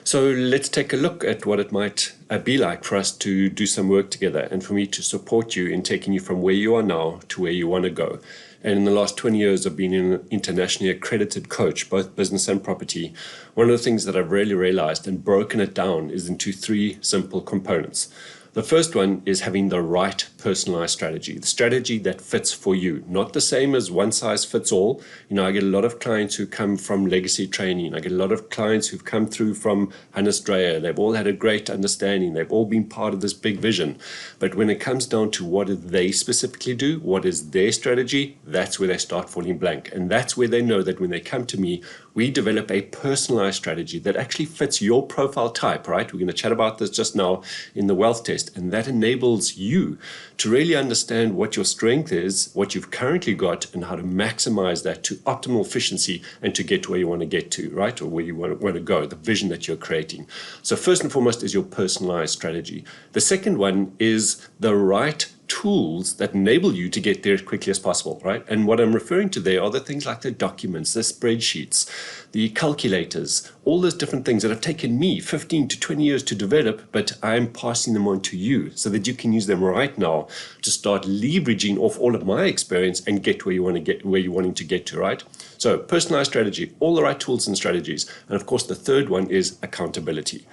So let's take a look at what it might be like for us to do some work together and for me to support you in taking you from where you are now to where you want to go. And in the last 20 years of being an internationally accredited coach, both business and property, one of the things that I've really realized and broken it down is into three simple components. The first one is having the right personalized strategy, the strategy that fits for you, not the same as one size fits all. I get a lot of clients who come from legacy training. I get a lot of clients who've come through from Hannes Dreyer. They've all had a great understanding. They've all been part of this big vision. But when it comes down to what do they specifically do, what is their strategy, that's where they start falling blank. And that's where they know that when they come to me, we develop a personalized strategy that actually fits your profile type, right? We're going to chat about this just now in the wealth test, and that enables you to really understand what your strength is, what you've currently got, and how to maximize that to optimal efficiency and to get where you want to get to, right? Or where you want to go, the vision that you're creating. So first and foremost is your personalized strategy. The second one is the right tools that enable you to get there as quickly as possible, right? And what I'm referring to there are the things like the documents, the spreadsheets, the calculators, all those different things that have taken me 15 to 20 years to develop, but I'm passing them on to you so that you can use them right now to start leveraging off all of my experience and get where you want to get, where you're wanting to get to, right? So personalized strategy, all the right tools and strategies. And of course, the third one is accountability.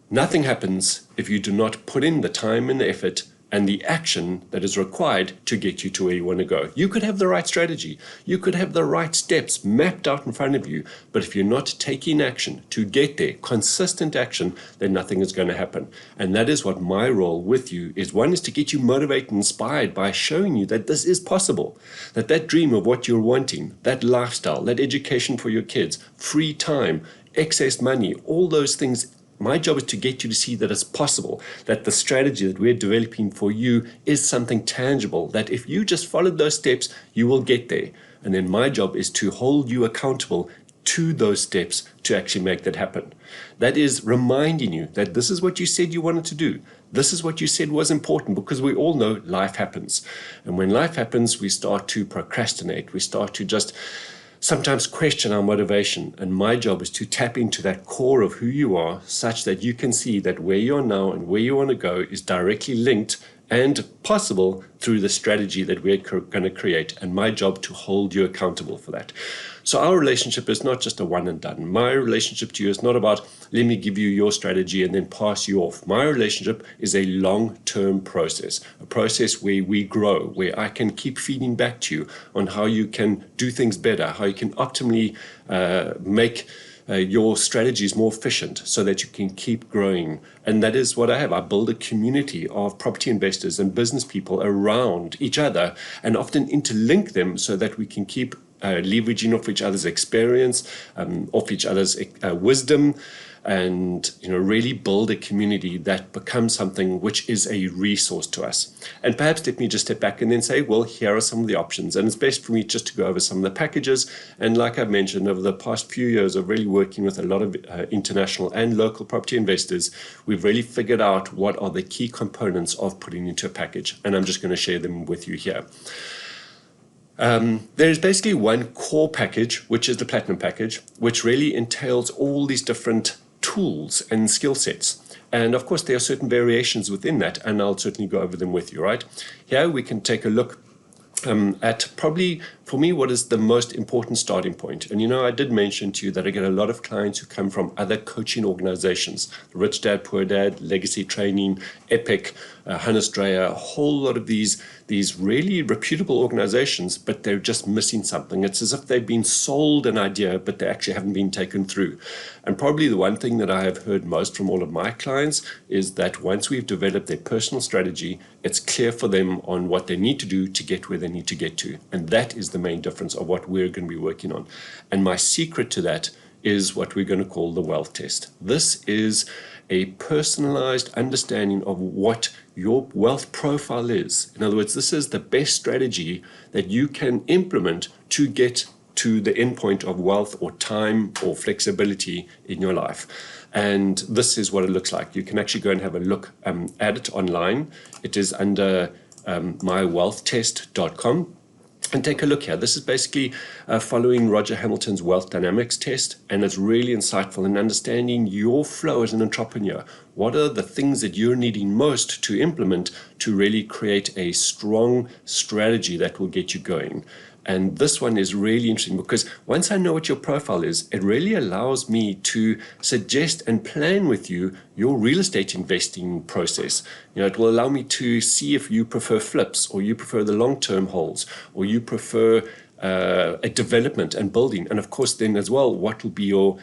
Nothing happens if you do not put in the time and the effort and the action that is required to get you to where you want to go. You could have the right strategy. You could have the right steps mapped out in front of you. But if you're not taking action to get there, consistent action, then nothing is going to happen. And that is what my role with you is. One is to get you motivated and inspired by showing you that this is possible, that that dream of what you're wanting, that lifestyle, that education for your kids, free time, excess money, all those things. My job is to get you to see that it's possible, that the strategy that we're developing for you is something tangible, that if you just follow those steps, you will get there. And then my job is to hold you accountable to those steps to actually make that happen. That is reminding you that this is what you said you wanted to do. This is what you said was important, because we all know life happens. And when life happens, we start to procrastinate. We start to just sometimes question our motivation, and my job is to tap into that core of who you are such that you can see that where you are now and where you want to go is directly linked and possible through the strategy that we're going to create, and my job to hold you accountable for that. So our relationship is not just a one and done. My relationship to you is not about, let me give you your strategy and then pass you off. My relationship is a long-term process, a process where we grow, where I can keep feeding back to you on how you can do things better, how you can optimally make your strategies more efficient so that you can keep growing. And that is what I have. I build a community of property investors and business people around each other and often interlink them so that we can keep leveraging off each other's experience, off each other's wisdom, and really build a community that becomes something which is a resource to us. And perhaps let me just step back and then say, well, here are some of the options. And it's best for me just to go over some of the packages. And like I mentioned, over the past few years of really working with a lot of international and local property investors, we've really figured out what are the key components of putting into a package. And I'm just going to share them with you here. There's basically one core package, which is the Platinum package, which really entails all these different tools and skill sets. And of course, there are certain variations within that, and I'll certainly go over them with you, right? Here we can take a look at probably, for me, what is the most important starting point. And I did mention to you that I get a lot of clients who come from other coaching organizations, Rich Dad, Poor Dad, Legacy Training, Epic, Hannes Dreyer, a whole lot of these really reputable organizations, but they're just missing something. It's as if they've been sold an idea, but they actually haven't been taken through. And probably the one thing that I have heard most from all of my clients is that once we've developed their personal strategy, it's clear for them on what they need to do to get where they need to get to. And that is the main difference of what we're going to be working on. And my secret to that is what we're going to call the wealth test. This is a personalized understanding of what your wealth profile is. In other words, this is the best strategy that you can implement to get to the endpoint of wealth or time or flexibility in your life. And this is what it looks like. You can actually go and have a look at it online. It is under mywealthtest.com. And take a look here. This is basically following Roger Hamilton's wealth dynamics test, and it's really insightful in understanding your flow as an entrepreneur. What are the things that you're needing most to implement to really create a strong strategy that will get you going? And this one is really interesting because once I know what your profile is, it really allows me to suggest and plan with you your real estate investing process. It will allow me to see if you prefer flips, or you prefer the long-term holds, or you prefer a development and building. And of course, then as well, what will be your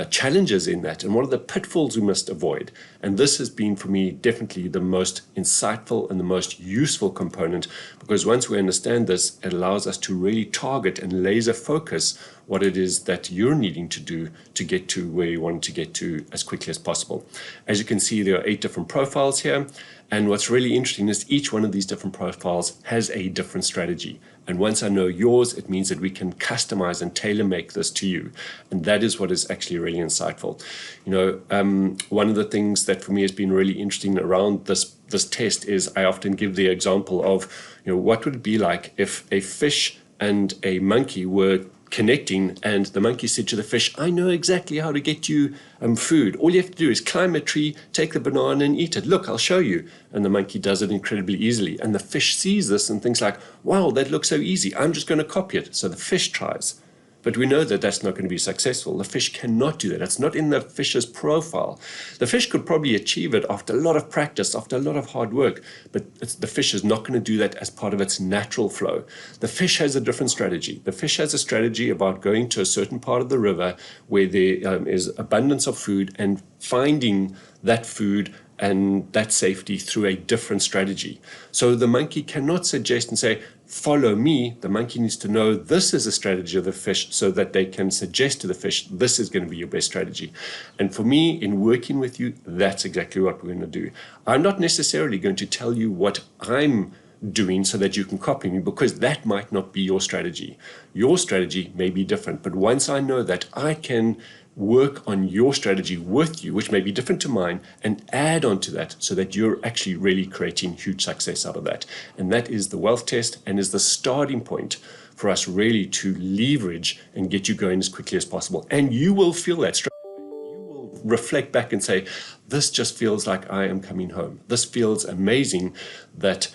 challenges in that, and what are the pitfalls we must avoid. And this has been for me definitely the most insightful and the most useful component, because once we understand this, it allows us to really target and laser focus what it is that you're needing to do to get to where you want to get to as quickly as possible. As you can see, there are 8 different profiles here. And what's really interesting is each one of these different profiles has a different strategy. And once I know yours, it means that we can customize and tailor make this to you. And that is what is actually really insightful. One of the things that for me has been really interesting around this test is I often give the example of, what would it be like if a fish and a monkey were connecting, and the monkey said to the fish, I know exactly how to get you food. All you have to do is climb a tree, take the banana and eat it. Look, I'll show you. And the monkey does it incredibly easily. And the fish sees this and thinks like, wow, that looks so easy. I'm just going to copy it. So the fish tries. But we know that that's not going to be successful. The fish cannot do that. It's not in the fish's profile. The fish could probably achieve it after a lot of practice, after a lot of hard work, but the fish is not going to do that as part of its natural flow. The fish has a different strategy. The fish has a strategy about going to a certain part of the river where there is abundance of food and finding that food and that safety through a different strategy. So the monkey cannot suggest and say, follow me. The monkey needs to know this is a strategy of the fish so that they can suggest to the fish, this is going to be your best strategy. And for me, in working with you, that's exactly what we're going to do. I'm not necessarily going to tell you what I'm doing so that you can copy me, because that might not be your strategy. Your strategy may be different, but once I know that, I can work on your strategy with you, which may be different to mine, and add on to that so that you're actually really creating huge success out of that. And that is the wealth test, and is the starting point for us really to leverage and get you going as quickly as possible. And you will feel that straight away. You will reflect back and say, this just feels like I am coming home. This feels amazing, that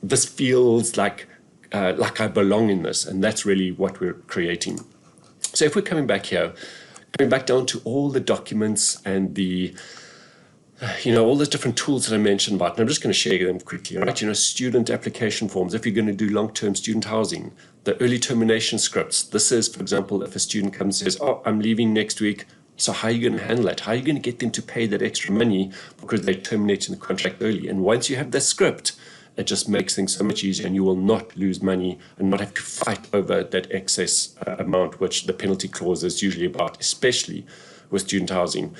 this feels like I belong in this. And that's really what we're creating. So if we're coming back here, coming back down to all the documents and the, all the different tools that I mentioned about, and I'm just going to share them quickly, right? Student application forms, if you're going to do long-term student housing, the early termination scripts. This is, for example, if a student comes and says, oh, I'm leaving next week. So how are you going to handle that? How are you going to get them to pay that extra money because they terminated the contract early? And once you have that script, it just makes things so much easier, and you will not lose money and not have to fight over that excess amount, which the penalty clause is usually about, especially with student housing.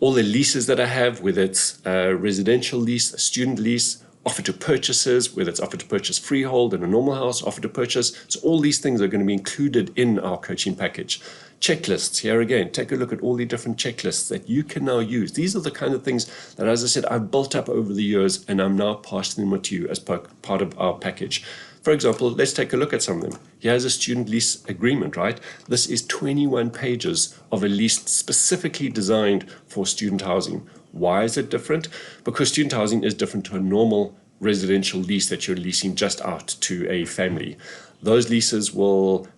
All the leases that I have, whether it's a residential lease, a student lease, offer to purchases, whether it's offer to purchase freehold in a normal house, offer to purchase. So all these things are going to be included in our coaching package. Checklists, here again, take a look at all the different checklists that you can now use. These are the kind of things that, as I said, I've built up over the years, and I'm now passing them to you as part of our package. For example, let's take a look at some of them. Here's a student lease agreement, right? This is 21 pages of a lease specifically designed for student housing. Why is it different? Because student housing is different to a normal residential lease that you're leasing just out to a family. Those leases will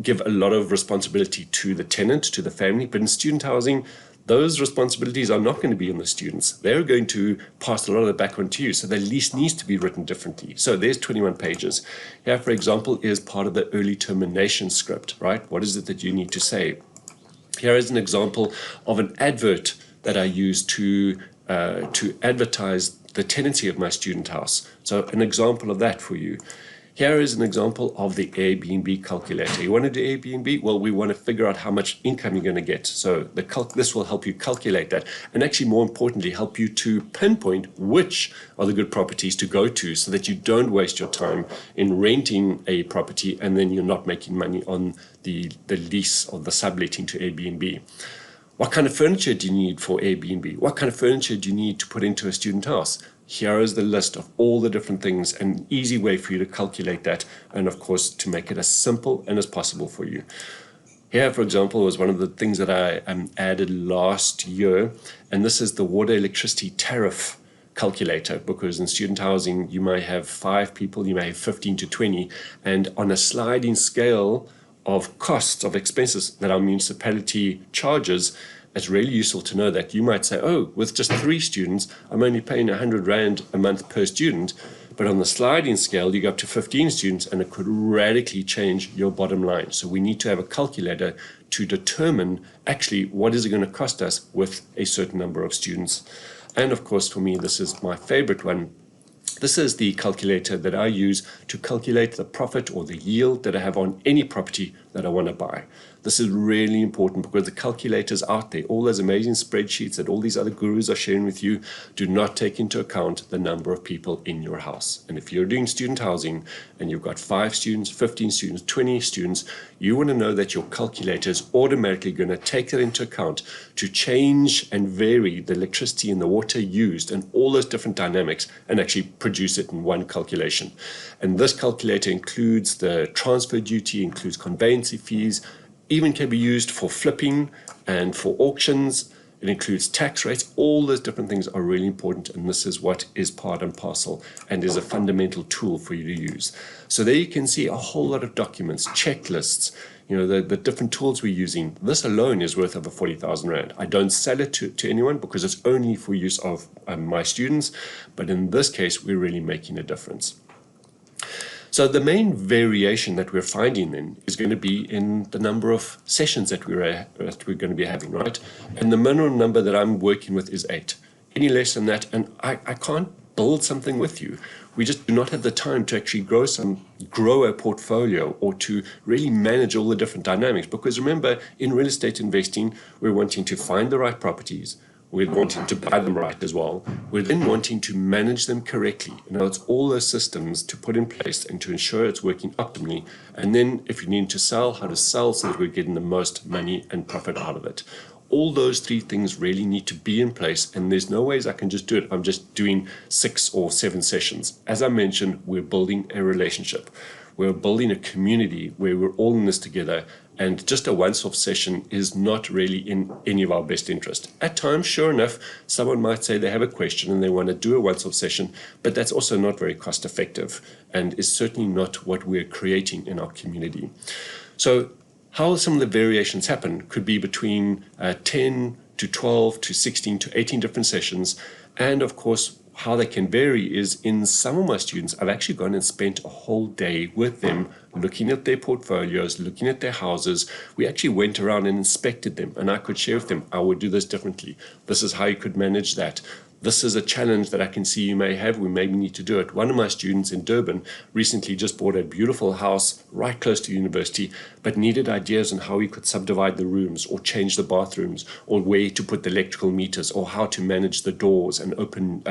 give a lot of responsibility to the tenant, to the family, but in student housing, those responsibilities are not going to be on the students. They're going to pass a lot of the back on to you, so the lease needs to be written differently. So there's 21 pages. Here, for example, is part of the early termination script, right? What is it that you need to say? Here is an example of an advert that I use to advertise the tenancy of my student house. So an example of that for you. Here is an example of the Airbnb calculator. You want to do Airbnb? Well, we want to figure out how much income you're going to get. So this will help you calculate that, and actually more importantly, help you to pinpoint which are the good properties to go to, so that you don't waste your time in renting a property and then you're not making money on the lease or the subletting to Airbnb. What kind of furniture do you need for Airbnb? What kind of furniture do you need to put into a student house? Here is the list of all the different things, an easy way for you to calculate that, and of course to make it as simple and as possible for you. Here, for example, was one of the things that I added last year, and this is the water electricity tariff calculator, because in student housing you may have 5 people, you may have 15 to 20, and on a sliding scale of costs, of expenses that our municipality charges, it's really useful to know that you might say, oh, with just 3 students, I'm only paying 100 Rand a month per student. But on the sliding scale, you go up to 15 students and it could radically change your bottom line. So we need to have a calculator to determine actually what is it going to cost us with a certain number of students. And of course, for me, this is my favorite one. This is the calculator that I use to calculate the profit or the yield that I have on any property that I want to buy. This is really important because the calculators out there, all those amazing spreadsheets that all these other gurus are sharing with you, do not take into account the number of people in your house. And if you're doing student housing and you've got 5 students, 15 students, 20 students, you want to know that your calculator is automatically going to take that into account to change and vary the electricity and the water used and all those different dynamics and actually produce it in one calculation. And this calculator includes the transfer duty, includes conveyancing fees, even can be used for flipping and for auctions. It includes tax rates. All those different things are really important, and this is what is part and parcel and is a fundamental tool for you to use. So there you can see a whole lot of documents, checklists, the different tools we're using. This alone is worth over 40,000 Rand. I don't sell it to anyone because it's only for use of my students, but in this case, we're really making a difference. So the main variation that we're finding then is going to be in the number of sessions that we're going to be having, right? And the minimum number that I'm working with is 8. Any less than that, and I can't build something with you. We just do not have the time to actually grow a portfolio or to really manage all the different dynamics. Because remember, in real estate investing, we're wanting to find the right properties. We're wanting to buy them right as well. We're then wanting to manage them correctly. It's all those systems to put in place and to ensure it's working optimally. And then if you need to sell, how to sell so that we're getting the most money and profit out of it. All those 3 things really need to be in place, and there's no ways I can just do it. I'm just doing 6 or 7 sessions. As I mentioned, we're building a relationship. We're building a community where we're all in this together, and just a once-off session is not really in any of our best interest. At times, sure enough, someone might say they have a question and they want to do a once-off session, but that's also not very cost-effective and is certainly not what we're creating in our community. So how some of the variations happen could be between 10 to 12 to 16 to 18 different sessions, and of course, how they can vary is in some of my students, I've actually gone and spent a whole day with them looking at their portfolios, looking at their houses. We actually went around and inspected them, and I could share with them, I would do this differently. This is how you could manage that. This is a challenge that I can see you may have. We maybe need to do it. One of my students in Durban recently just bought a beautiful house right close to university, but needed ideas on how he could subdivide the rooms or change the bathrooms or where to put the electrical meters or how to manage the doors and open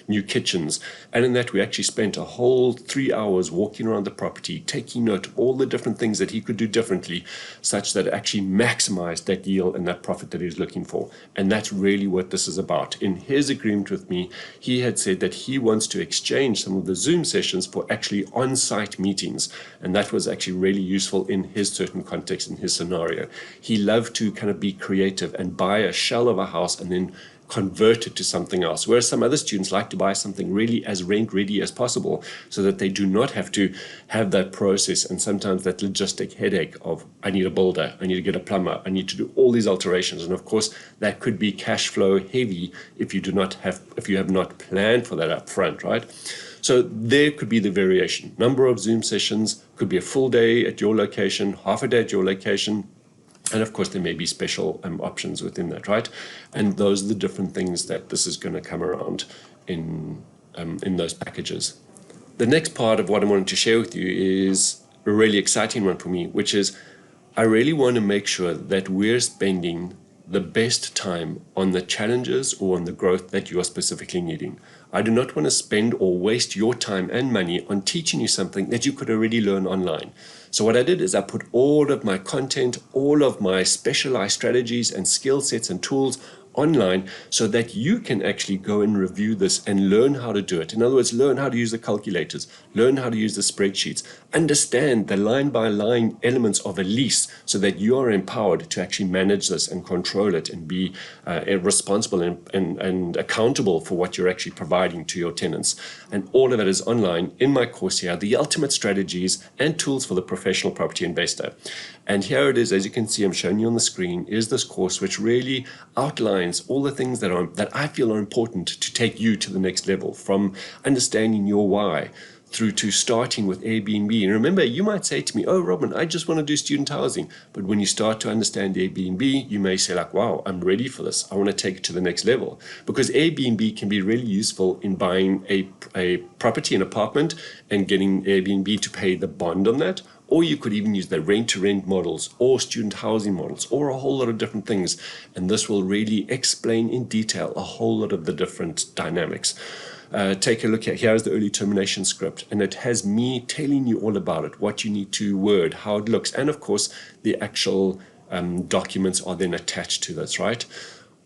new kitchens. And in that, we actually spent a whole 3 hours walking around the property, taking note of all the different things that he could do differently, such that it actually maximized that yield and that profit that he was looking for. And that's really what this is about. In his agreement with me, he had said that he wants to exchange some of the Zoom sessions for actually on-site meetings, and that was actually really useful in his certain context, in his scenario. He loved to kind of be creative and buy a shell of a house and then convert it to something else, whereas some other students like to buy something really as rent ready as possible so that they do not have to have that process and sometimes that logistic headache of I need a builder, I need to get a plumber, I need to do all these alterations. And of course that could be cash flow heavy if you have not planned for that up front, right? So there could be the variation. Number of Zoom sessions could be a full day at your location, half a day at your location. And of course, there may be special options within that, right? And those are the different things that this is going to come around in those packages. The next part of what I wanted to share with you is a really exciting one for me, which is I really want to make sure that we're spending the best time on the challenges or on the growth that you are specifically needing. I do not want to spend or waste your time and money on teaching you something that you could already learn online. So what I did is I put all of my content, all of my specialized strategies and skill sets and tools online so that you can actually go and review this and learn how to do it. In other words, learn how to use the calculators, learn how to use the spreadsheets, understand the line-by-line elements of a lease so that you are empowered to actually manage this and control it and be responsible and accountable for what you're actually providing to your tenants. And all of it is online in my course here, the ultimate strategies and tools for the professional property investor. And here it is, as you can see, I'm showing you on the screen, is this course which really outlines all the things that I feel are important to take you to the next level, from understanding your why through to starting with Airbnb. And remember, you might say to me, oh, Robin, I just want to do student housing. But when you start to understand Airbnb, you may say like, wow, I'm ready for this. I want to take it to the next level. Because Airbnb can be really useful in buying a property, an apartment, and getting Airbnb to pay the bond on that. Or you could even use the rent-to-rent models or student housing models or a whole lot of different things. And this will really explain in detail a whole lot of the different dynamics. Take a look at, here's the early termination script, and it has me telling you all about it, what you need to word, how it looks, and of course the actual documents are then attached to this, right?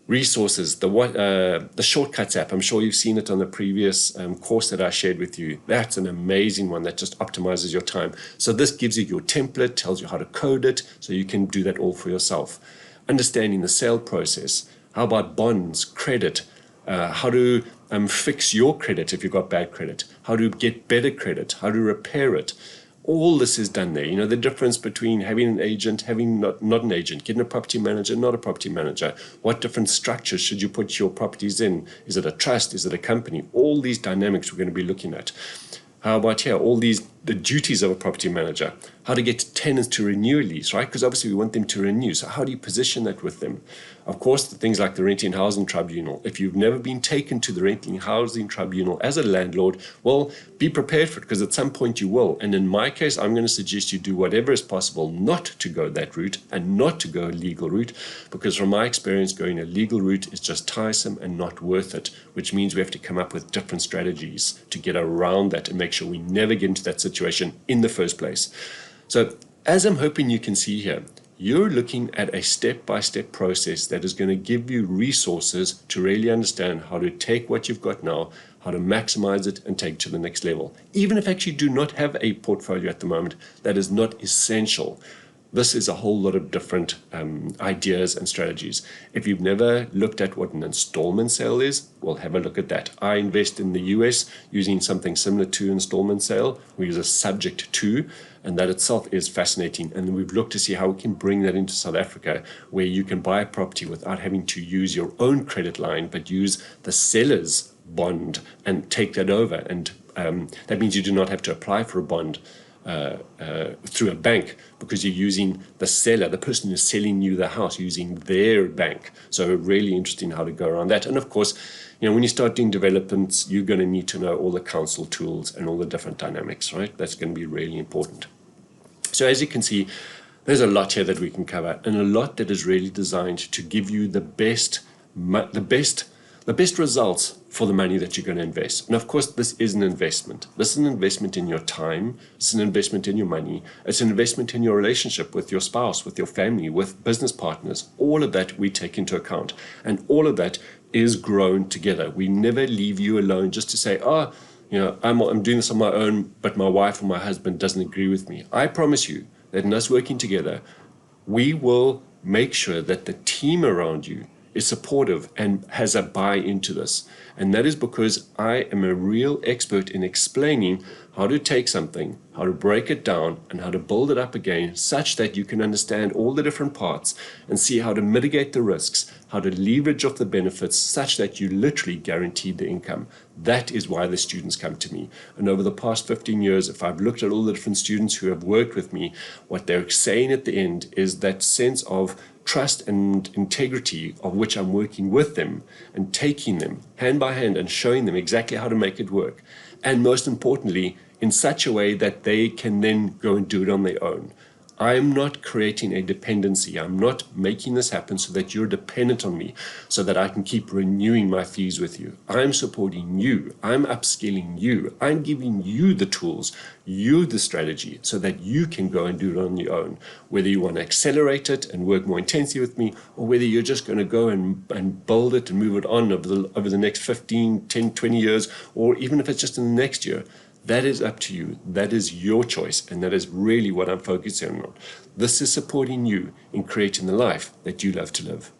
Resources, the Shortcuts app, I'm sure you've seen it on the previous course that I shared with you. That's an amazing one that just optimizes your time. So this gives you your template, tells you how to code it, so you can do that all for yourself. Understanding the sale process. How about bonds, credit, how to fix your credit if you've got bad credit, how to get better credit, how to repair it. All this is done there. You know, the difference between having an agent, having not an agent, getting a property manager, not a property manager. What different structures should you put your properties in? Is it a trust? Is it a company? All these dynamics we're going to be looking at. How about here? All these, the duties of a property manager. How to get tenants to renew a lease, right? Because obviously we want them to renew. So how do you position that with them? Of course, the things like the Renting and Housing Tribunal. If you've never been taken to the Renting and Housing Tribunal as a landlord, well, be prepared for it, because at some point you will. And in my case, I'm going to suggest you do whatever is possible not to go that route and not to go a legal route, because from my experience, going a legal route is just tiresome and not worth it, which means we have to come up with different strategies to get around that and make sure we never get into that situation in the first place. So as I'm hoping you can see here, you're looking at a step-by-step process that is going to give you resources to really understand how to take what you've got now, how to maximize it and take it to the next level. Even if actually you do not have a portfolio at the moment, that is not essential. This is a whole lot of different ideas and strategies. If you've never looked at what an installment sale is, well, have a look at that. I invest in the US using something similar to installment sale. We use a subject to, and that itself is fascinating. And we've looked to see how we can bring that into South Africa, where you can buy a property without having to use your own credit line, but use the seller's bond and take that over. And that means you do not have to apply for a bond through a bank, because you're using the seller, the person who's selling you the house, using their bank. So really interesting how to go around that. And of course, you know, when you start doing developments, you're going to need to know all the council tools and all the different dynamics, right? That's going to be really important. So as you can see, there's a lot here that we can cover, and a lot that is really designed to give you the best results for the money that you're going to invest. And of course, this is an investment. This is an investment in your time. It's an investment in your money. It's an investment in your relationship with your spouse, with your family, with business partners. All of that we take into account. And all of that is grown together. We never leave you alone just to say, oh, you know, I'm doing this on my own, but my wife or my husband doesn't agree with me. I promise you that in us working together, we will make sure that the team around you is supportive and has a buy into this. And that is because I am a real expert in explaining how to take something, how to break it down, and how to build it up again such that you can understand all the different parts and see how to mitigate the risks, how to leverage off the benefits such that you literally guarantee the income. That is why the students come to me. And over the past 15 years, if I've looked at all the different students who have worked with me, what they're saying at the end is that sense of trust and integrity of which I'm working with them and taking them hand by hand and showing them exactly how to make it work. And most importantly, in such a way that they can then go and do it on their own. I'm not creating a dependency. I'm not making this happen so that you're dependent on me, so that I can keep renewing my fees with you. I'm supporting you. I'm upskilling you. I'm giving you the tools, you the strategy, so that you can go and do it on your own. Whether you want to accelerate it and work more intensely with me, or whether you're just going to go and build it and move it on over the next 15, 10, 20 years, or even if it's just in the next year. That is up to you. That is your choice, and that is really what I'm focusing on. This is supporting you in creating the life that you love to live.